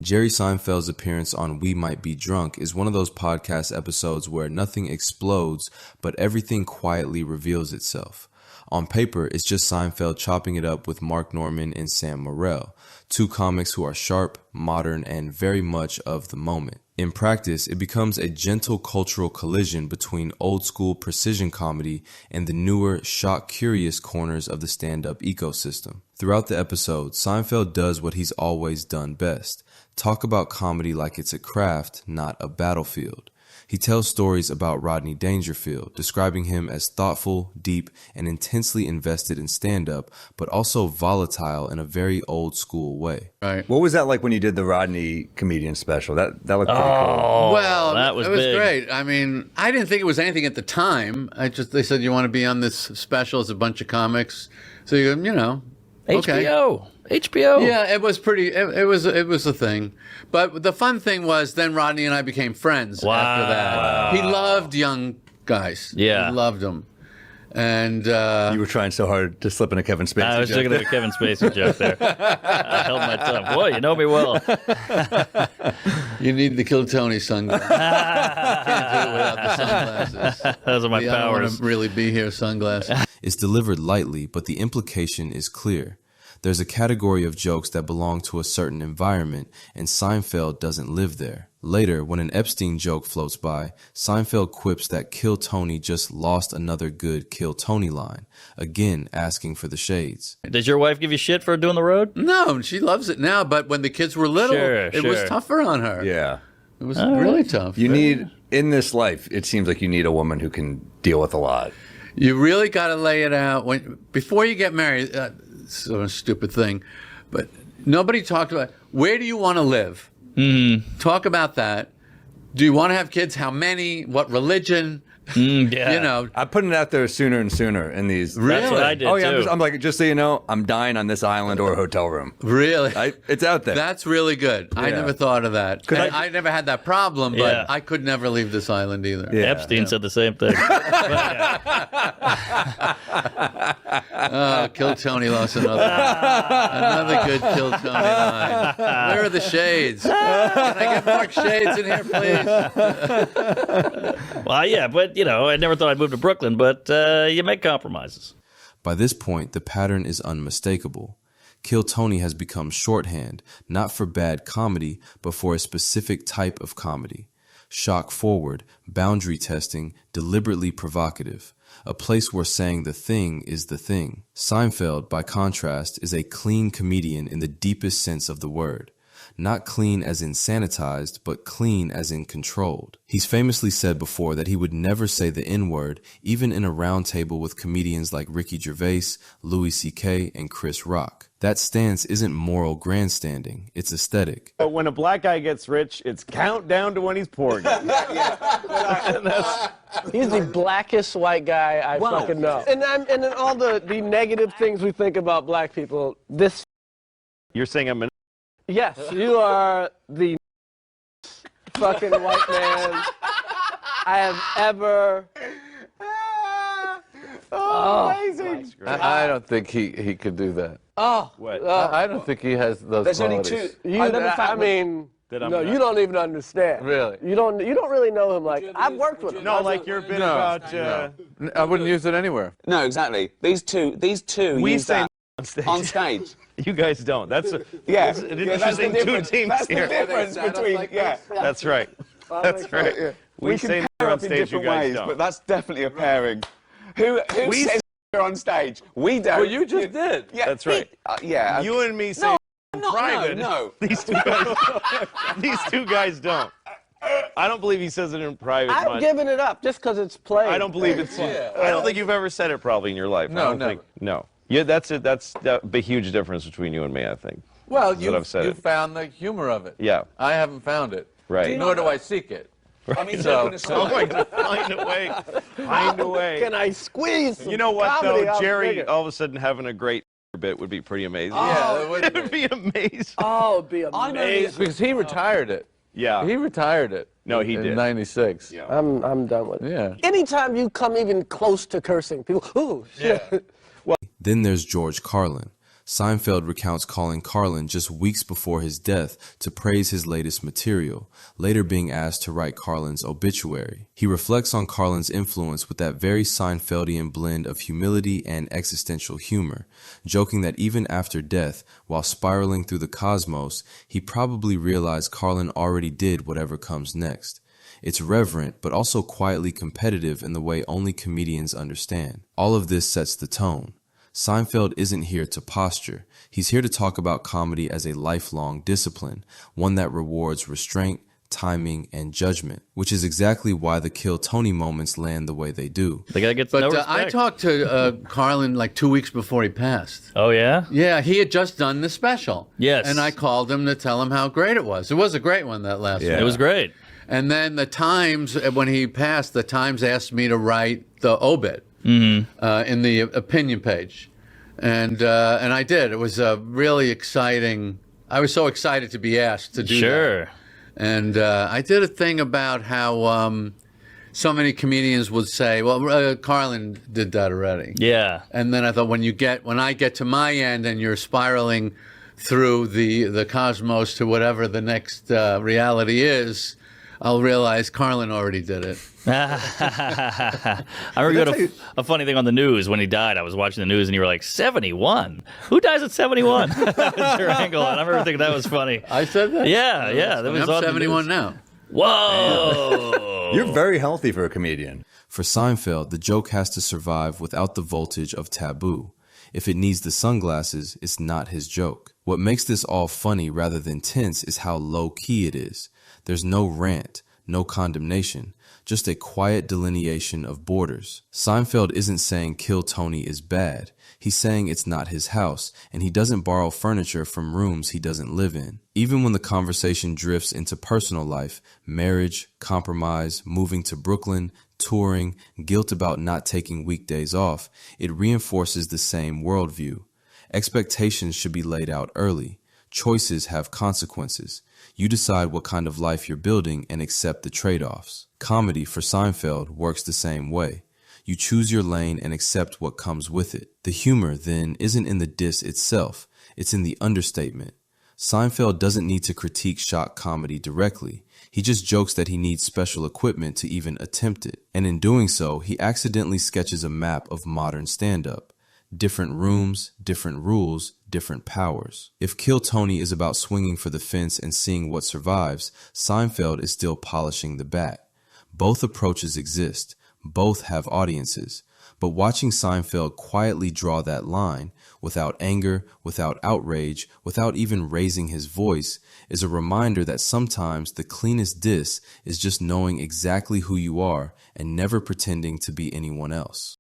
Jerry Seinfeld's appearance on We Might Be Drunk is one of those podcast episodes where nothing explodes, but everything quietly reveals itself. On paper, it's just Seinfeld chopping it up with Mark Norman and Sam Morril, two comics who are sharp, modern, and very much of the moment. In practice, it becomes a gentle cultural collision between old-school precision comedy and the newer, shock-curious corners of the stand-up ecosystem. Throughout the episode, Seinfeld does what he's always done best: talk about comedy like it's a craft, not a battlefield. He tells stories about Rodney Dangerfield, describing him as thoughtful, deep, and intensely invested in stand-up, but also volatile in a very old-school way. Right. What was that like when you did the Rodney comedian special? That looked pretty cool. Well, that was it was big. great. I mean, I didn't think it was anything at the time. They said, you want to be on this special as a bunch of comics. So you know, okay. HBO. Yeah, it was pretty. It was a thing, but the fun thing was then Rodney and I became friends after that. Wow. He loved young guys. Yeah. He loved them, and You were trying so hard to slip in a Kevin Spacey I was joke looking at a Kevin Spacey joke there. I held my tongue. Boy, you know me well. you need the Kill Tony sunglasses. Can't do it without the sunglasses. Those are my I don't want powers. to really be here, sunglasses. It's delivered lightly, but the implication is clear. There's a category of jokes that belong to a certain environment, and Seinfeld doesn't live there. Later, when an Epstein joke floats by, Seinfeld quips that Kill Tony just lost another good Kill Tony line, again asking for the shades. Does your wife give you shit for doing the road? No, she loves it now. But when the kids were little, it was Sure. tougher on her. Yeah. It was really tough. You need, in this life, it seems like you need a woman who can deal with a lot. You really got to lay it out before you get married. Sort of a stupid thing, but nobody talked about where do you want to live. Talk about that. Do you want to have kids? How many? What religion? Yeah. You know, I'm putting it out there sooner and sooner in these. That's what I did, Oh yeah, too. I'm like, just so you know, I'm dying on this island or a hotel room. really. It's out there. That's really good. I never thought of that. And I never had that problem, but Yeah. I could never leave this island either. Yeah. Epstein said the same thing. Oh, Kill Tony lost another good Kill Tony line. Where are the shades? Can I get more shades in here, please? Well, yeah, but, you know, I never thought I'd move to Brooklyn, but you make compromises. By this point, the pattern is unmistakable. Kill Tony has become shorthand, not for bad comedy, but for a specific type of comedy. Shock forward, boundary testing, deliberately provocative. A place where saying the thing is the thing. Seinfeld, by contrast, is a clean comedian in the deepest sense of the word. Not clean as in sanitized, but clean as in controlled. He's famously said before that he would never say the N-word, even in a round table with comedians like Ricky Gervais, Louis C.K., and Chris Rock. That stance isn't moral grandstanding, it's aesthetic. When a black guy gets rich, it's countdown to when he's poor again. He's the blackest white guy I fucking know. And then all the negative things we think about black people, this... You're saying I'm an... Yes, you are the fucking white man I have ever... Amazing. I don't think he could do that. Oh. What? I don't think he has those There's qualities. only two. I mean... That I'm No, not- you don't even understand. Really? You don't really know him like... I've worked with him. No, like your bit about... I wouldn't use it anywhere. No, exactly. These two We use say that on stage. You guys don't. That's an That's interesting the two difference. teams That's here. the difference between That's right. That's right. Yeah. We say can pair on up in stage, you different guys ways, don't. but that's definitely a pairing. Who We says on stage? We don't. Well, you just did. Yeah, That's right. Yeah. You and me say in private. No. These two guys don't. I don't believe he says it in private. I've given it up just because it's played. I don't believe it's. I don't think you've ever said it probably in your life. No, I don't never. think. No. Yeah, that's it. That's the huge difference between you and me, I think. Well, That's what I've said you it. found the humor of it. Yeah. I haven't found it. Right. Nor do I seek it. I mean, So- I'm going to find a way. Find a way. Can I squeeze some You know what, comedy though? out Jerry, bigger? all of a sudden having a great bit would be pretty amazing. Yeah, it would It would be amazing. Oh, it'd be I know amazing. because he retired it. Yeah. He retired it. No, he in did. '96. Yeah. I'm done with it. Yeah. Anytime you come even close to cursing, people, ooh, shit. Then there's George Carlin. Seinfeld recounts calling Carlin just weeks before his death to praise his latest material, later being asked to write Carlin's obituary. He reflects on Carlin's influence with that very Seinfeldian blend of humility and existential humor, joking that even after death, while spiraling through the cosmos, he probably realized Carlin already did whatever comes next. It's reverent, but also quietly competitive in the way only comedians understand. All of this sets the tone. Seinfeld isn't here to posture. He's here to talk about comedy as a lifelong discipline, one that rewards restraint, timing, and judgment, which is exactly why the Kill Tony moments land the way they do. They gotta get But no I respect. talked to Carlin like 2 weeks before he passed. Oh yeah. Yeah, he had just done the special. Yes. And I called him to tell him how great it was. It was a great one, that last Yeah. one. It was great. And then the Times, when he passed, the Times asked me to write the obit in the opinion page. And I did. It was really exciting. I was so excited to be asked to do that. Sure. And I did a thing about how so many comedians would say, well, Carlin did that already. Yeah. And then I thought, when I get to my end and you're spiraling through the cosmos to whatever the next reality is, I'll realize Carlin already did it. I remember you had a funny thing on the news when he died. I was watching the news and you were like, 71? Who dies at 71? That was your angle. And I remember thinking that was funny. I said that? Yeah, yeah. That was I'm on the 71 news. now. Whoa. You're very healthy for a comedian. For Seinfeld, the joke has to survive without the voltage of taboo. If it needs the sunglasses, it's not his joke. What makes this all funny rather than tense is how low-key it is. There's no rant, no condemnation, just a quiet delineation of borders. Seinfeld isn't saying Kill Tony is bad. He's saying it's not his house, and he doesn't borrow furniture from rooms he doesn't live in. Even when the conversation drifts into personal life, marriage, compromise, moving to Brooklyn, touring, guilt about not taking weekdays off, it reinforces the same worldview. Expectations should be laid out early. Choices have consequences. You decide what kind of life you're building and accept the trade-offs. Comedy, for Seinfeld, works the same way. You choose your lane and accept what comes with it. The humor, then, isn't in the diss itself. It's in the understatement. Seinfeld doesn't need to critique shock comedy directly. He just jokes that he needs special equipment to even attempt it. And in doing so, he accidentally sketches a map of modern stand-up. Different rooms, different rules, different powers. If Kill Tony is about swinging for the fence and seeing what survives, Seinfeld is still polishing the bat. Both approaches exist. Both have audiences. But watching Seinfeld quietly draw that line, without anger, without outrage, without even raising his voice, is a reminder that sometimes the cleanest diss is just knowing exactly who you are and never pretending to be anyone else.